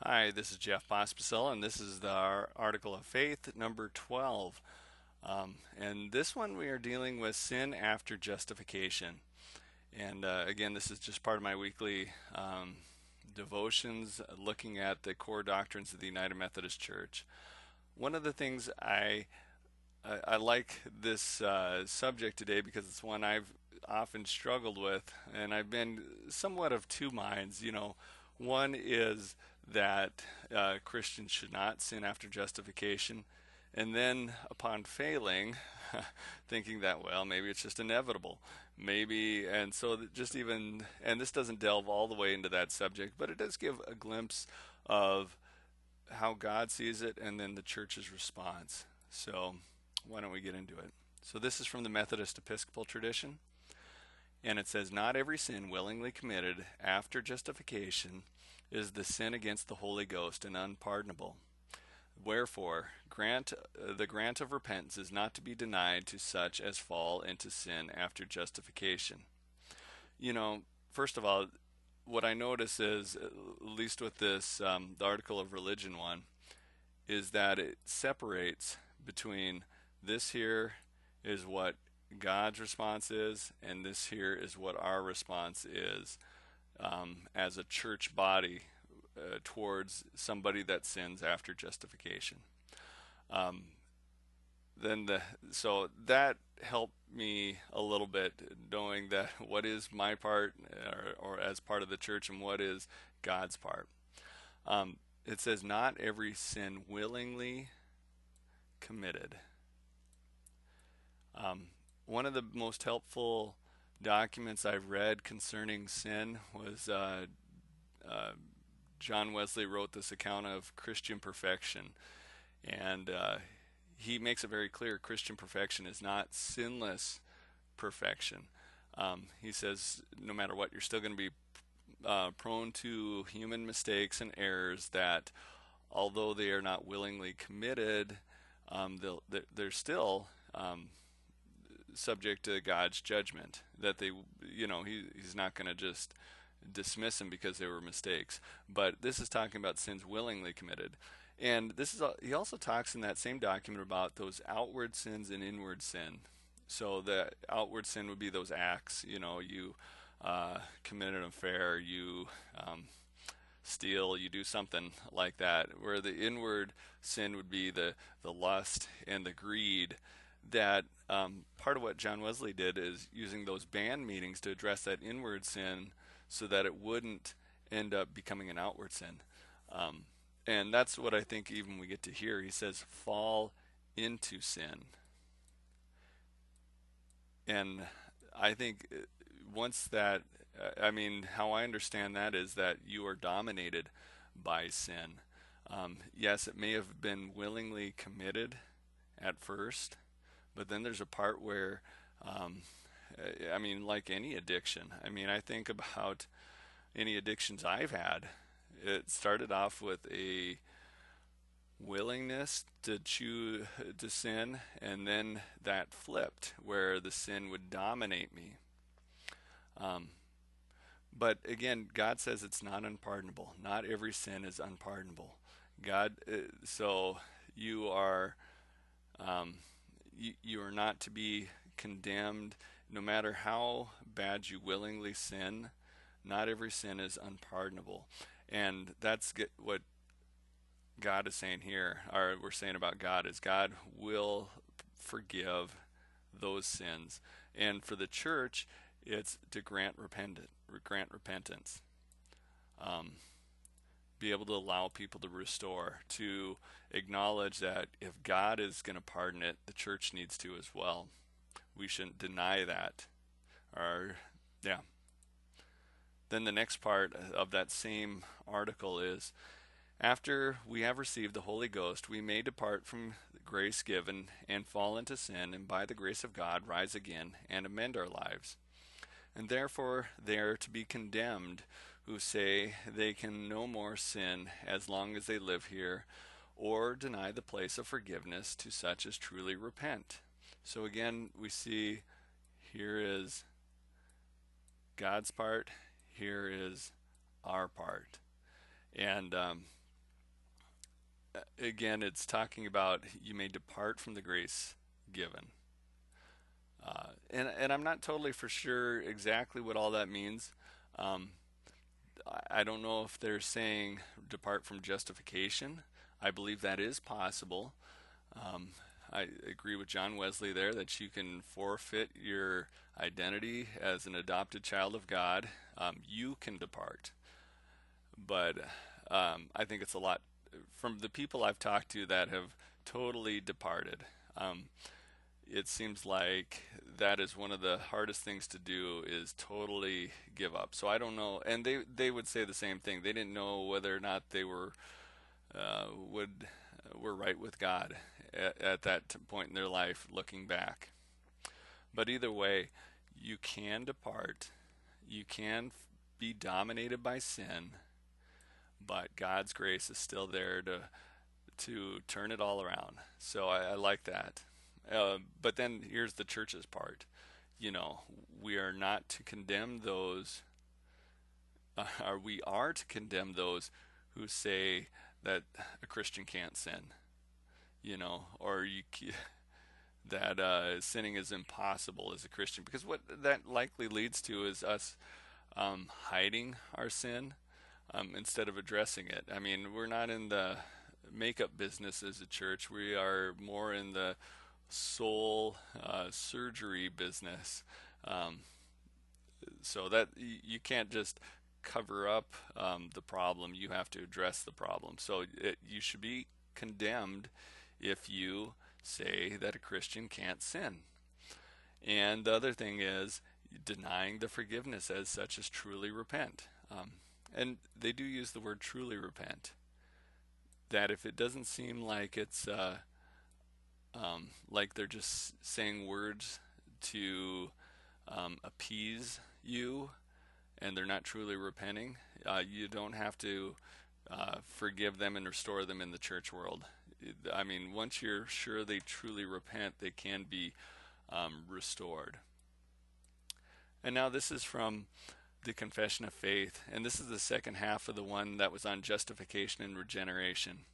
Hi, this is Jeff Pospisil, and this is our Article of Faith number 12. And this one we are dealing with sin after justification. And again, this is just part of my weekly devotions looking at the core doctrines of the United Methodist Church. One of the things I like this subject today because it's one I've often struggled with, and I've been somewhat of two minds. One is that Christians should not sin after justification, and then upon failing, thinking that, well, maybe it's just inevitable. Maybe, and so just even, and this doesn't delve all the way into that subject, but it does give a glimpse of how God sees it and then the church's response. So, why don't we get into it? So, this is from the Methodist Episcopal tradition, and it says, not every sin willingly committed after justification is the sin against the Holy Ghost and unpardonable. Wherefore, the grant of repentance is not to be denied to such as fall into sin after justification. You know, First of all, what I notice is, at least with this, the article of religion one, is that it separates between this here is what God's response is, and this here is what our response is as a church body towards somebody that sins after justification. Um, then the so that helped me a little bit knowing that what is my part or as part of the church and what is God's part. Um, it says not every sin willingly committed. Um, One of the most helpful documents I've read concerning sin was uh, John Wesley wrote this account of Christian perfection, and he makes it very clear Christian perfection is not sinless perfection. He says no matter what, you're still going to be prone to human mistakes and errors that, although they are not willingly committed, they're still subject to God's judgment. That he's not going to just dismiss them because they were mistakes. But this is talking about sins willingly committed. And he also talks in that same document about those outward sins and inward sin. So the outward sin would be those acts. You commit an affair, you steal, you do something like that. Where the inward sin would be the lust and the greed. That part of what John Wesley did is using those band meetings to address that inward sin so that it wouldn't end up becoming an outward sin. Um, and that's what I think even we get to hear. He says, fall into sin. And I think once that, how I understand that is that you are dominated by sin. Yes, it may have been willingly committed at first, but then there's a part where, um, like any addiction. I think about any addictions I've had. It started off with a willingness to choose to sin, and then that flipped where the sin would dominate me. Um, but again, God says it's not unpardonable. Not every sin is unpardonable. So you are um, you are not to be condemned, no matter how bad you willingly sin. Not every sin is unpardonable, and what God is saying here, or we're saying about God, is God will forgive those sins. And for the church, it's to grant repentance, um, be able to allow people to restore, to acknowledge that if God is going to pardon it, the church needs to as well. We shouldn't deny that. Or, yeah. Then the next part of that same article is, after we have received the Holy Ghost, we may depart from the grace given and fall into sin, and by the grace of God rise again and amend our lives. And therefore they are to be condemned who say they can no more sin as long as they live here, or deny the place of forgiveness to such as truly repent. So again, we see here is God's part, here is our part. And Again, it's talking about you may depart from the grace given. And I'm not totally for sure exactly what all that means. Um, I don't know if they're saying depart from justification. I believe that is possible. Um, I agree with John Wesley there that you can forfeit your identity as an adopted child of God. You can depart, but I think it's a lot from the people I've talked to that have totally departed. Um, it seems like that is one of the hardest things to do is totally give up. So I don't know, and they would say the same thing. They didn't know whether or not they would were right with God at that point in their life, looking back. But either way, you can depart. You can be dominated by sin, but God's grace is still there to turn it all around. So I like that. But then here's the church's part. You know, we are not to condemn those, or we are to condemn those who say that a Christian can't sin. You know, or that sinning is impossible as a Christian, because what that likely leads to is us hiding our sin instead of addressing it. I mean, we're not in the makeup business as a church. We are more in the soul surgery business. Um, so that you can't just cover up the problem. You have to address the problem. So you should be condemned if you say that a Christian can't sin. And the other thing is denying the forgiveness as such as truly repent. And they do use the word truly repent. That if it doesn't seem like it's like they're just saying words to appease you and they're not truly repenting, you don't have to forgive them and restore them in the church world. I mean, once you're sure they truly repent, they can be restored. And now this is from the Confession of Faith, and this is the second half of the one that was on justification and regeneration.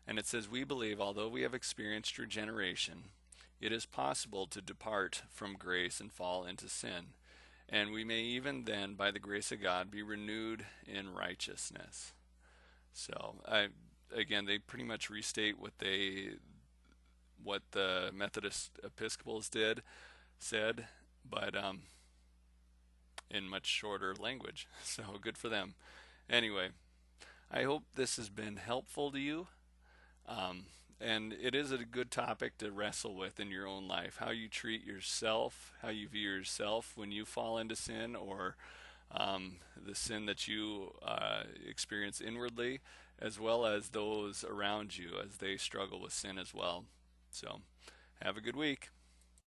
And it says, we believe, although we have experienced regeneration, it is possible to depart from grace and fall into sin. And we may even then, by the grace of God, be renewed in righteousness. So, again, they pretty much restate what the Methodist Episcopals said, but in much shorter language. So good for them. Anyway, I hope this has been helpful to you. And it is a good topic to wrestle with in your own life. How you treat yourself, how you view yourself when you fall into sin, or the sin that you experience inwardly, as well as those around you as they struggle with sin as well. So, have a good week.